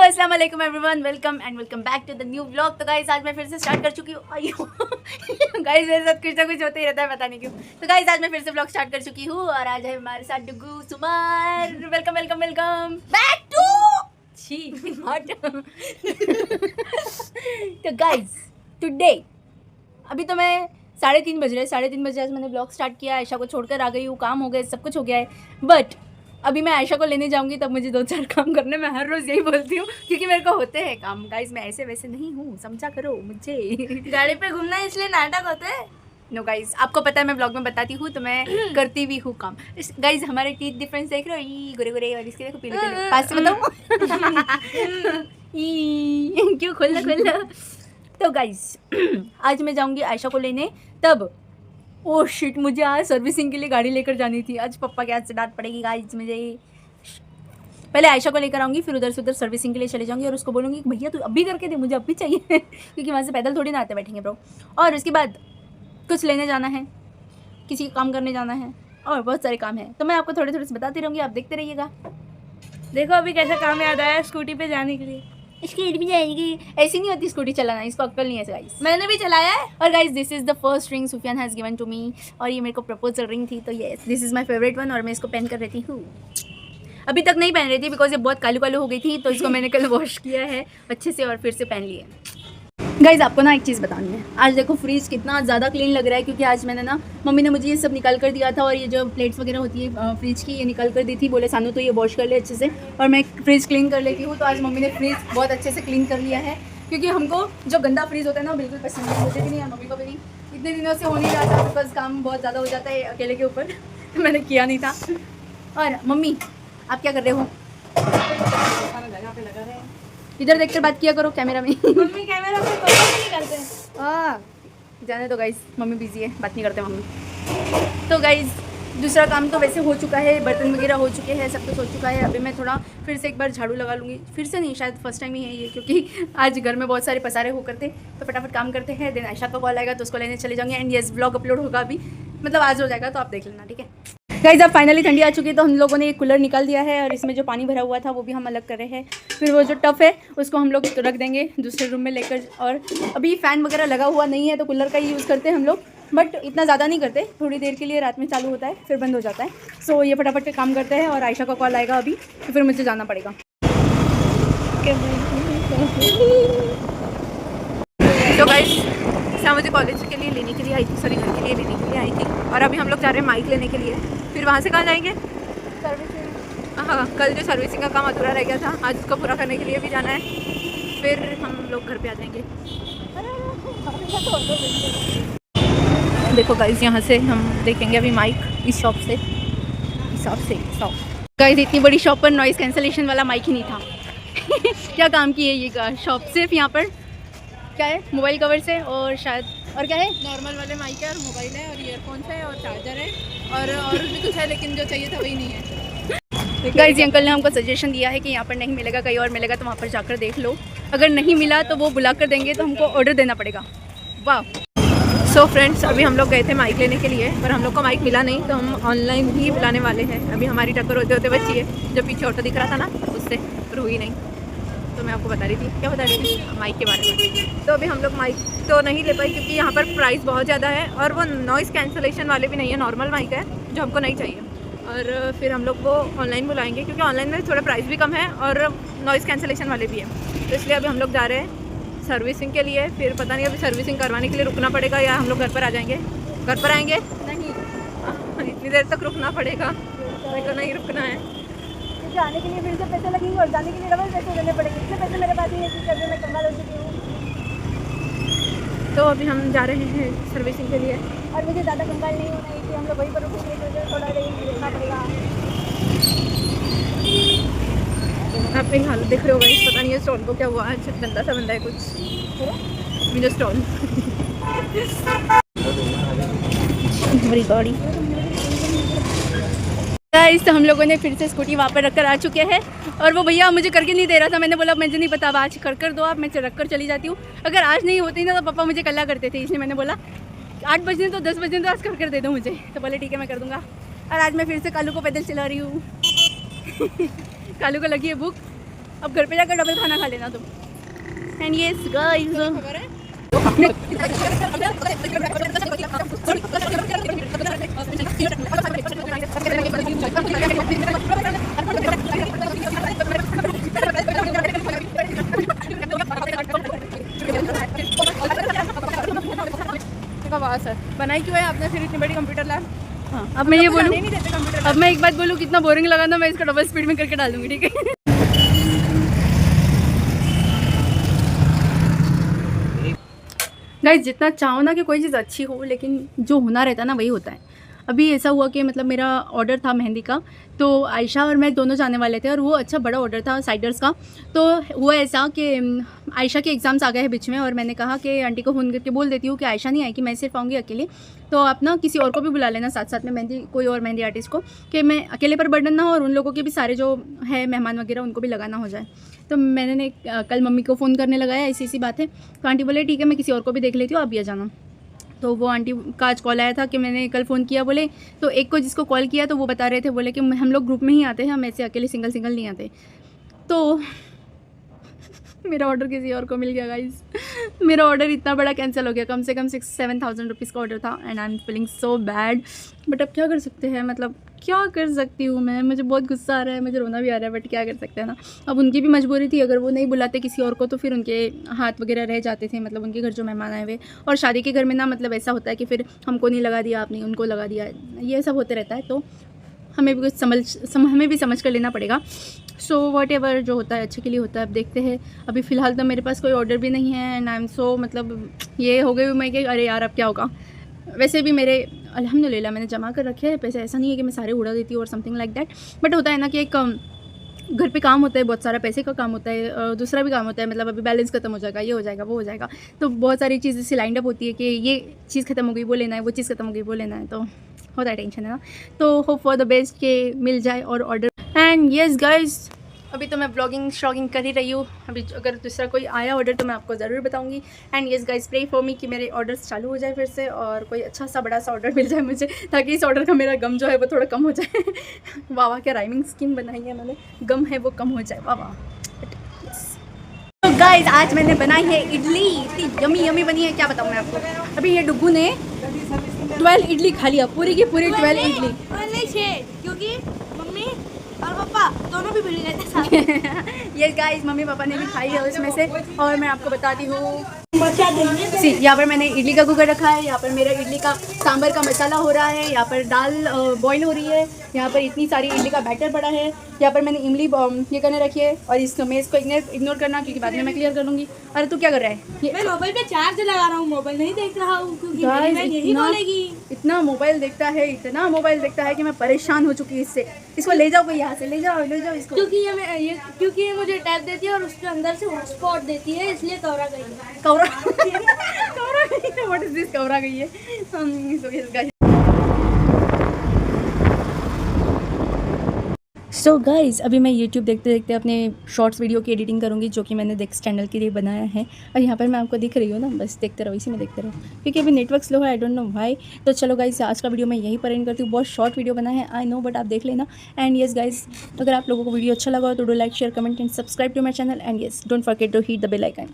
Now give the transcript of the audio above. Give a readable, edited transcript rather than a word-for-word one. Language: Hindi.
अस्सलाम वालेकुम everyone, welcome back to the new vlog. तो गाइस आज मैं फिर से स्टार्ट कर चुकी हूँ। गाइस मेरे साथ कुछ ना कुछ होते ही रहता है, पता नहीं क्यों। तो गाइस आज मैं फिर से व्लॉग स्टार्ट कर चुकी हूँ और आज है हमारे साथ डुगू सुमार। वेलकम बैक टू तो गाइस टुडे अभी तो मैं 3:30 बज रहे हैं। 3:30 बजे आज मैंने ब्लॉग स्टार्ट किया। आयशा को छोड़कर आ गई हूँ, काम हो गए, सब कुछ हो गया है। बट अभी मैं आयशा को लेने जाऊँगी तब मुझे 2-4 काम करने, मैं हर रोज़ यही बोलती हूँ क्योंकि मेरे को होते हैं काम। गाइस मैं ऐसे वैसे नहीं हूँ, समझा करो मुझे। गाड़ी पे घूमना है इसलिए नाटक होते हैं। नो गाइस, आपको पता है मैं ब्लॉग में बताती हूँ तो मैं करती भी हूँ काम। गाइस हमारे टीथ डिफरेंस देख रहे हो, ई गोरे गोरे और इसके देखो पीले पीले। पास से बताऊँ ई क्यों खोलना। तो गाइस आज मैं जाऊँगी आयशा को लेने, तब ओह शिट मुझे आज सर्विसिंग के लिए गाड़ी लेकर जानी थी। आज पापा के हाथ से डांट पड़ेगी गाइस मुझे। पहले आयशा को लेकर आऊँगी, फिर उधर से उधर सर्विसिंग के लिए चले जाऊँगी और उसको बोलूँगी कि भैया तू अभी करके दे, मुझे अभी चाहिए क्योंकि वहाँ से पैदल थोड़ी ना आते बैठेंगे ब्रो। और उसके बाद कुछ लेने जाना है, किसी का काम करने जाना है और बहुत सारे काम हैं। तो मैं आपको थोड़े थोड़े से बताती रहूँगी, आप देखते रहिएगा। देखो अभी कैसा काम याद आया स्कूटी पे जाने के लिए। स्कूटी भी जाएगी, ऐसी नहीं होती स्कूटी चलाना, इसको अक्ल नहीं है गाइस। मैंने भी चलाया है। और guys this is the first ring Sufiyan has given to me और ये मेरे को प्रपोजल रिंग थी। तो yes this is my favourite one और मैं इसको पहन कर रहती हूँ। अभी तक नहीं पहन रही थी बिकॉज ये बहुत कालू कालू हो गई थी, तो इसको मैंने कल वॉश किया है अच्छे से और फिर से पहन लिया है। गाइज आपको ना एक चीज़ बतानी है, आज देखो फ्रिज कितना ज़्यादा क्लीन लग रहा है क्योंकि आज मैंने ना मम्मी ने मुझे ये सब निकाल कर दिया था और ये जो प्लेट्स वगैरह होती है फ्रिज की ये निकाल कर दी थी। बोले सानू तो ये वॉश कर ले अच्छे से और मैं फ्रिज क्लीन कर लेती हूँ। तो आज मम्मी ने फ्रिज बहुत अच्छे से क्लीन कर लिया है क्योंकि हमको जो गंदा फ्रिज होता है ना बिल्कुल पसंद नहीं, होते भी नहीं है, मम्मी को भी नहीं। इतने दिनों से हो नहीं रहा था बिकॉज काम बहुत ज़्यादा हो जाता है अकेले के ऊपर, तो मैंने किया नहीं था। और मम्मी आप क्या कर रहे हो? इधर देखकर बात किया करो कैमरा में। मम्मी कैमरा पे फोटो नहीं करते हैं। जाने दो गाइस, मम्मी बिजी है, बात नहीं करते मम्मी। तो गाइस दूसरा काम तो वैसे हो चुका है, बर्तन वगैरह हो चुके हैं, सब कुछ हो चुका है। अभी मैं थोड़ा फिर से एक बार झाड़ू लगा लूँगी, फिर से नहीं शायद फर्स्ट टाइम ही है ये क्योंकि आज घर में बहुत सारे पसारे हो करते, तो फटाफट काम करते हैं। देन आयशा का कॉल आएगा तो उसको लेने चले जाएंगे एंड येस ब्लॉग अपलोड होगा अभी, मतलब आज हो जाएगा, तो आप देख लेना ठीक है। गाइस अब फाइनली ठंडी आ चुकी है तो हम लोगों ने एक कूलर निकाल दिया है और इसमें जो पानी भरा हुआ था वो भी हम अलग कर रहे हैं। फिर वो जो टफ है उसको हम लोग रख देंगे दूसरे रूम में लेकर। और अभी फ़ैन वगैरह लगा हुआ नहीं है तो कूलर का ही यूज़ करते हैं हम लोग, बट इतना ज़्यादा नहीं करते, थोड़ी देर के लिए रात में चालू होता है फिर बंद हो जाता है। सो ये फटाफट के काम करते हैं और आयशा का कॉल आएगा अभी तो फिर मुझे जाना पड़ेगा। तो गाइस मुझे कॉलेज के लिए लेने के लिए आई थी, सॉरी घर के लिए लेने के लिए आई थी और अभी हम लोग जा रहे हैं माइक लेने के लिए। फिर वहाँ से कहाँ जाएंगे? सर्विसिंग। हाँ, कल जो सर्विसिंग का काम अधूरा रह गया था आज उसको पूरा करने के लिए भी जाना है, फिर हम लोग घर पे आ जाएंगे। देखो गाइस यहाँ से हम देखेंगे अभी माइक इस शॉप से, गाइस इतनी बड़ी शॉप पर नॉइज़ कैंसलेशन वाला माइक ही नहीं था। क्या काम की है ये शॉप? सिर्फ यहाँ पर क्या है, मोबाइल कवर से और शायद और क्या है, नॉर्मल वाले माइक है और मोबाइल है और ईयरफोन्स है और चार्जर है और भी कुछ है लेकिन जो चाहिए था वही नहीं है। गाइस अंकल ने हमको सजेशन दिया है कि यहाँ पर नहीं मिलेगा, कहीं और मिलेगा तो वहाँ पर जाकर देख लो। अगर नहीं मिला तो वो बुला कर देंगे तो हमको ऑर्डर देना पड़ेगा। वाह। सो फ्रेंड्स अभी हम लोग गए थे माइक लेने के लिए पर हम लोग को माइक मिला नहीं तो हम ऑनलाइन ही बुलाने वाले हैं। अभी हमारी टक्कर होते होते बची है, जो पीछे ऑटो दिख रहा था ना उससे, पर हुई नहीं। तो मैं आपको बता रही थी, क्या बता रही थी, माइक के बारे में। तो अभी हम लोग माइक तो नहीं ले पाए क्योंकि यहाँ पर प्राइस बहुत ज़्यादा है और वो नॉइज़ कैंसलेशन वाले भी नहीं है, नॉर्मल माइक है जो हमको नहीं चाहिए। और फिर हम लोग वो ऑनलाइन बुलाएंगे क्योंकि ऑनलाइन में थोड़ा प्राइस भी कम है और नॉइज़ कैंसलेशन वाले भी हैं। तो इसलिए अभी हम लोग जा रहे हैं सर्विसिंग के लिए। फिर पता नहीं अभी सर्विसिंग करवाने के लिए रुकना पड़ेगा या हम लोग घर पर आ जाएंगे। घर पर आएंगे नहीं, इतनी देर तक रुकना पड़ेगा, मेरे को नहीं रुकना है। जाने के लिए फिर से पैसे लगेंगे और जाने के लिए डबल पैसे देने पड़ेंगे। इतने पैसे मेरे पास नहीं है कि मैं कंगाल हो चुकी हूँ। तो अभी हम जा रहे हैं सर्विसिंग के लिए और मुझे ज़्यादा कंगाल नहीं होना है कि हम लोग वहीं पर रुकेंगे तो थोड़ा रुकना पड़ेगा। आप मेरी हालत देख रहे हो गाइस, पता नहीं है स्टॉल को क्या हुआ, अच्छा गंदा सा बंदा है कुछ मेरा स्टॉल। मेरी गाड़ी गाइस तो हम लोगों ने फिर से स्कूटी वहाँ पर रखकर आ चुके हैं और वो भैया मुझे करके नहीं दे रहा था। मैंने बोला मुझे नहीं पता, अब आज कर दो आप, मैं रख कर चली जाती हूँ। अगर आज नहीं होती ना तो पापा मुझे कल्ला करते थे, इसलिए मैंने बोला 8 बजे तो 10 बजे तो आज कर दे दो मुझे। तो बोले ठीक है मैं कर दूँगा। और आज मैं फिर से कालू को पैदल चला रही हूँ। कालू को लगी है भूख अब घर पे जाकर डबल खाना खा लेना तुम। एंड यस गाइस, खबर है आवाज है बनाई क्यों है आपने फिर इतनी बड़ी कंप्यूटर लैब? हाँ अब मैं ये बोलूँ, नहीं देते कंप्यूटर अब मैं एक बात बोलूँ, कितना बोरिंग लगा ना, मैं इसको डबल स्पीड में करके डाल दूँगी, ठीक है। गाइस जितना चाहो ना कि कोई चीज़ अच्छी हो, लेकिन जो होना रहता है ना वही होता है। अभी ऐसा हुआ कि मतलब मेरा ऑर्डर था मेहंदी का, तो आयशा और मैं दोनों जाने वाले थे, और वो अच्छा बड़ा ऑर्डर था साइडर्स का। तो हुआ ऐसा कि आयशा के एग्ज़ाम्स आ गए हैं बीच में, और मैंने कहा कि आंटी को फ़ोन करके बोल देती हूँ कि आयशा नहीं आएगी, मैं सिर्फ आऊँगी अकेले, तो आप ना किसी और को भी बुला लेना साथ साथ में, मेहंदी कोई और मेहंदी आर्टिस्ट को, कि मैं अकेले पर बर्डन ना हो, और उन लोगों के भी सारे जो है मेहमान वगैरह उनको भी लगाना हो जाए। तो मैंने कल मम्मी को फ़ोन करने लगाया, ऐसी बात है। तो आंटी बोले ठीक है मैं किसी और को भी देख लेती हूँ, आप भी आ जाना। तो वो आंटी का आज कॉल आया था कि मैंने कल फ़ोन किया, बोले तो एक को जिसको कॉल किया तो वो बता रहे थे, बोले कि हम लोग ग्रुप में ही आते हैं, हम ऐसे अकेले सिंगल नहीं आते। तो मेरा ऑर्डर किसी और को मिल गया गाइस। मेरा ऑर्डर इतना बड़ा कैंसिल हो गया, कम से कम 6-7,000 रुपीज़ का ऑर्डर था, and I am feeling so bad. But अब क्या कर सकते हैं, मतलब क्या कर सकती हूँ मैं, मुझे बहुत गुस्सा आ रहा है, मुझे रोना भी आ रहा है, बट क्या कर सकते हैं ना। अब उनकी भी मजबूरी थी, अगर वो नहीं बुलाते किसी और को तो फिर उनके हाथ वगैरह रह जाते थे, मतलब उनके घर जो मेहमान आए हुए, और शादी के घर में ना मतलब ऐसा होता है कि फिर हमको नहीं लगा दिया, आपने उनको लगा दिया, ये सब होते रहता है। तो हमें भी कुछ हमें भी समझ कर लेना पड़ेगा। सो वॉट एवर जो होता है अच्छे के लिए होता है। अब देखते हैं, अभी फ़िलहाल तो मेरे पास कोई ऑर्डर भी नहीं है, एंड आई एम सो मतलब ये हो गई मैं कि अरे यार अब क्या होगा। वैसे भी मेरे अल्हम्दुलिल्लाह मैंने जमा कर रखे हैं पैसे, ऐसा नहीं है कि मैं सारे उड़ा देती हूँ और समथिंग लाइक दैट। बट होता है ना कि एक घर पे काम होता है, बहुत सारा पैसे का काम होता है, दूसरा भी काम होता है, मतलब अभी बैलेंस खत्म हो जाएगा, ये हो जाएगा, वो हो जाएगा, तो बहुत सारी चीज़ें से लाइंड अप होती है कि ये चीज़ खत्म हो गई वो लेना है, वो चीज़ खत्म हो गई वो लेना है, तो होता है टेंशन है ना। तो होप फॉर द बेस्ट के मिल जाए और ऑर्डर। एंड येस गाइज, अभी तो मैं ब्लॉगिंग श्लॉगिंग कर ही रही हूँ, अभी अगर दूसरा कोई आया ऑर्डर तो मैं आपको ज़रूर बताऊँगी। And yes guys, pray for me कि मेरे ऑर्डर्स चालू हो जाए फिर से, और कोई अच्छा सा बड़ा सा ऑर्डर मिल जाए मुझे, ताकि इस ऑर्डर का मेरा गम जो है वो थोड़ा कम हो जाए। वाह वाह, क्या राइमिंग स्कीम बनाई है मैंने, गम है वो कम हो जाए, वाह वाह। तो गाइज आज मैंने बनाई है इडली, इतनी यमी यमी बनी है, क्या बताऊँ मैं आपको। अभी ये डुग्गू ने 12 इडली खा लिया, पूरी की पूरी 12 इडली, क्योंकि मम्मी और पापा दोनों भी मिल गए थे साथ। ये गाइस मम्मी पापा ने भी खाई है उसमें से। और मैं आपको बताती हूँ, यहाँ पर मैंने इडली का कुकर रखा है, यहाँ पर मेरा इडली का सांभर का मसाला हो रहा है, यहाँ पर दाल बॉईल हो रही है, यहाँ पर इतनी सारी इडली का बैटर पड़ा है, यहाँ पर मैंने इमली ये करने रखी है, और इसको मैं इसको इग्नोर करना क्योंकि बाद में मैं क्लियर कर लूँगी। अरे तू क्या कर रहा है? मैं मोबाइल पे चार्ज लगा रहा हूँ, मोबाइल नहीं देख रहा हूँ, क्योंकि मेरी बहन यही बोलेगी। इतना मोबाइल देखता है, इतना मोबाइल देखता है कि मैं परेशान हो चुकी इससे। इसको ले जाओ कोई यहाँ से, ले जाओ इसको, क्योंकि ये मुझे टैब देती है और उसके अंदर से हॉटस्पॉट देती है, इसलिए कौरा गई है। कौरा कौरा गई है, व्हाट इज दिस, कौरा गई है। सो गाइज़, अभी मैं YouTube देखते देखते अपने शॉर्ट्स वीडियो की एडिटिंग करूँगी, जो कि मैंने नेक्स्ट चैनल के लिए बनाया है। और यहाँ पर मैं आपको दिख रही हूँ ना, बस देखते रहो, इसी में देखते रहो, क्योंकि अभी नेटवर्क स्लो है, आई डोंट नो व्हाई। तो चलो गाइज़, आज का वीडियो मैं यहीं पर एंड करती हूँ। बहुत शॉर्ट वीडियो बना है, आई नो, बट आप देख लेना। एंड येस गाइज़, अगर आप लोगों को वीडियो अच्छा लगा हो तो do like, share, comment and subscribe to my channel. And yes, don't forget to hit the bell icon.